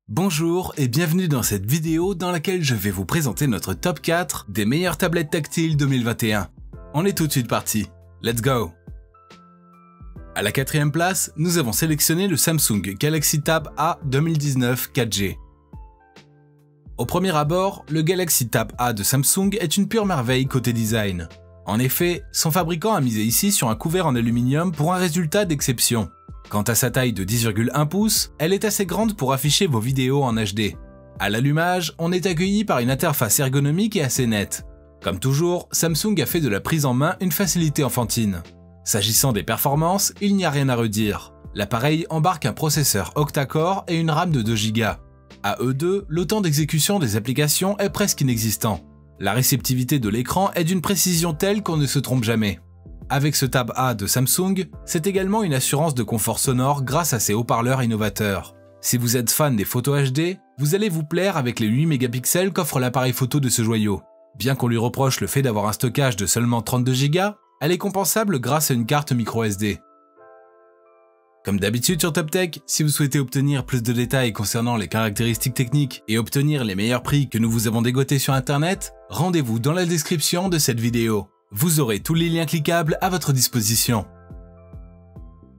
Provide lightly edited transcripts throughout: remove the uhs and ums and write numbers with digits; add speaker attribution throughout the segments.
Speaker 1: Bonjour et bienvenue dans cette vidéo dans laquelle je vais vous présenter notre top 4 des meilleures tablettes tactiles 2021. On est tout de suite parti, let's go! À la quatrième place, nous avons sélectionné le Samsung Galaxy Tab A 2019 4G. Au premier abord, le Galaxy Tab A de Samsung est une pure merveille côté design. En effet, son fabricant a misé ici sur un couvert en aluminium pour un résultat d'exception. Quant à sa taille de 10,1 pouces, elle est assez grande pour afficher vos vidéos en HD. À l'allumage, on est accueilli par une interface ergonomique et assez nette. Comme toujours, Samsung a fait de la prise en main une facilité enfantine. S'agissant des performances, il n'y a rien à redire. L'appareil embarque un processeur octa-core et une RAM de 2 Go. À eux deux, le temps d'exécution des applications est presque inexistant. La réceptivité de l'écran est d'une précision telle qu'on ne se trompe jamais. Avec ce Tab A de Samsung, c'est également une assurance de confort sonore grâce à ses haut-parleurs innovateurs. Si vous êtes fan des photos HD, vous allez vous plaire avec les 8 mégapixels qu'offre l'appareil photo de ce joyau. Bien qu'on lui reproche le fait d'avoir un stockage de seulement 32 Go, elle est compensable grâce à une carte microSD. Comme d'habitude sur TopTech, si vous souhaitez obtenir plus de détails concernant les caractéristiques techniques et obtenir les meilleurs prix que nous vous avons dégotés sur internet, rendez-vous dans la description de cette vidéo. Vous aurez tous les liens cliquables à votre disposition.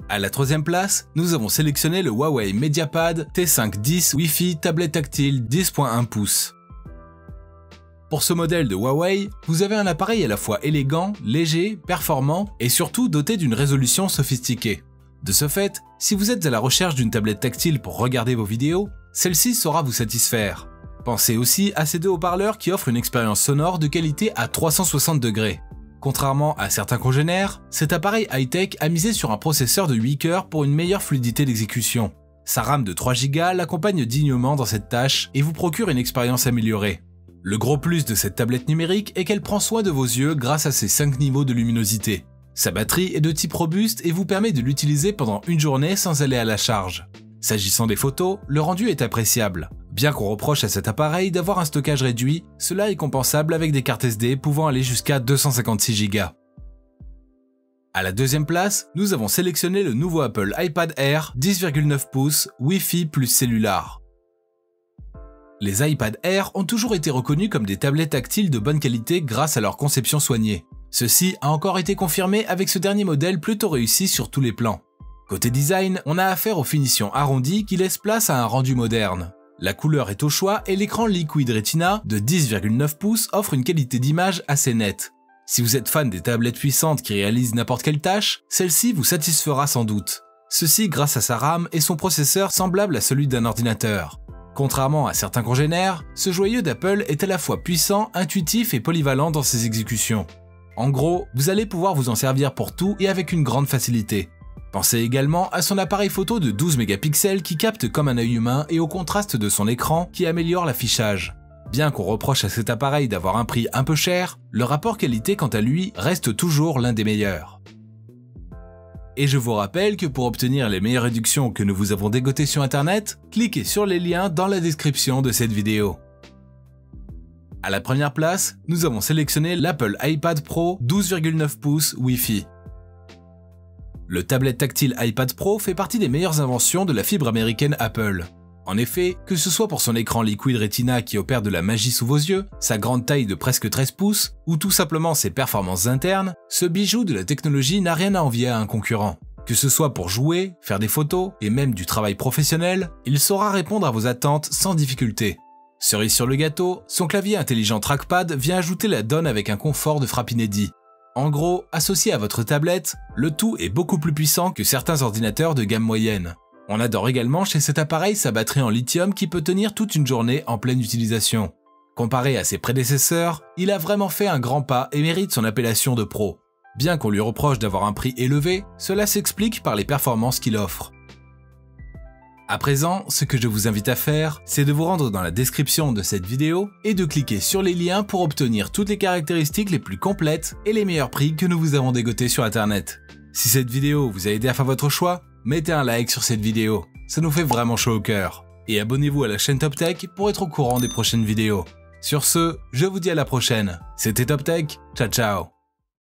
Speaker 1: À la troisième place, nous avons sélectionné le Huawei MediaPad T5 10 Wi-Fi tablette tactile 10.1 pouces. Pour ce modèle de Huawei, vous avez un appareil à la fois élégant, léger, performant et surtout doté d'une résolution sophistiquée. De ce fait, si vous êtes à la recherche d'une tablette tactile pour regarder vos vidéos, celle-ci saura vous satisfaire. Pensez aussi à ces deux haut-parleurs qui offrent une expérience sonore de qualité à 360 degrés. Contrairement à certains congénères, cet appareil high-tech a misé sur un processeur de 8 cœurs pour une meilleure fluidité d'exécution. Sa RAM de 3 Go l'accompagne dignement dans cette tâche et vous procure une expérience améliorée. Le gros plus de cette tablette numérique est qu'elle prend soin de vos yeux grâce à ses 5 niveaux de luminosité. Sa batterie est de type robuste et vous permet de l'utiliser pendant une journée sans aller à la charge. S'agissant des photos, le rendu est appréciable. Bien qu'on reproche à cet appareil d'avoir un stockage réduit, cela est compensable avec des cartes SD pouvant aller jusqu'à 256 Go. À la deuxième place, nous avons sélectionné le nouveau Apple iPad Air 10,9 pouces Wi-Fi plus cellular. Les iPad Air ont toujours été reconnus comme des tablettes tactiles de bonne qualité grâce à leur conception soignée. Ceci a encore été confirmé avec ce dernier modèle plutôt réussi sur tous les plans. Côté design, on a affaire aux finitions arrondies qui laissent place à un rendu moderne. La couleur est au choix et l'écran Liquid Retina de 10,9 pouces offre une qualité d'image assez nette. Si vous êtes fan des tablettes puissantes qui réalisent n'importe quelle tâche, celle-ci vous satisfera sans doute. Ceci grâce à sa RAM et son processeur semblable à celui d'un ordinateur. Contrairement à certains congénères, ce joyau d'Apple est à la fois puissant, intuitif et polyvalent dans ses exécutions. En gros, vous allez pouvoir vous en servir pour tout et avec une grande facilité. Pensez également à son appareil photo de 12 mégapixels qui capte comme un œil humain et au contraste de son écran qui améliore l'affichage. Bien qu'on reproche à cet appareil d'avoir un prix un peu cher, le rapport qualité quant à lui reste toujours l'un des meilleurs. Et je vous rappelle que pour obtenir les meilleures réductions que nous vous avons dégotées sur internet, cliquez sur les liens dans la description de cette vidéo. À la première place, nous avons sélectionné l'Apple iPad Pro 12,9 pouces Wi-Fi. Le tablette tactile iPad Pro fait partie des meilleures inventions de la fibre américaine Apple. En effet, que ce soit pour son écran Liquid Retina qui opère de la magie sous vos yeux, sa grande taille de presque 13 pouces, ou tout simplement ses performances internes, ce bijou de la technologie n'a rien à envier à un concurrent. Que ce soit pour jouer, faire des photos et même du travail professionnel, il saura répondre à vos attentes sans difficulté. Cerise sur le gâteau, son clavier intelligent trackpad vient ajouter la donne avec un confort de frappe inédit. En gros, associé à votre tablette, le tout est beaucoup plus puissant que certains ordinateurs de gamme moyenne. On adore également chez cet appareil sa batterie en lithium qui peut tenir toute une journée en pleine utilisation. Comparé à ses prédécesseurs, il a vraiment fait un grand pas et mérite son appellation de pro. Bien qu'on lui reproche d'avoir un prix élevé, cela s'explique par les performances qu'il offre. À présent, ce que je vous invite à faire, c'est de vous rendre dans la description de cette vidéo et de cliquer sur les liens pour obtenir toutes les caractéristiques les plus complètes et les meilleurs prix que nous vous avons dégotés sur internet. Si cette vidéo vous a aidé à faire votre choix, mettez un like sur cette vidéo, ça nous fait vraiment chaud au cœur. Et abonnez-vous à la chaîne TopTech pour être au courant des prochaines vidéos. Sur ce, je vous dis à la prochaine. C'était TopTech, ciao ciao.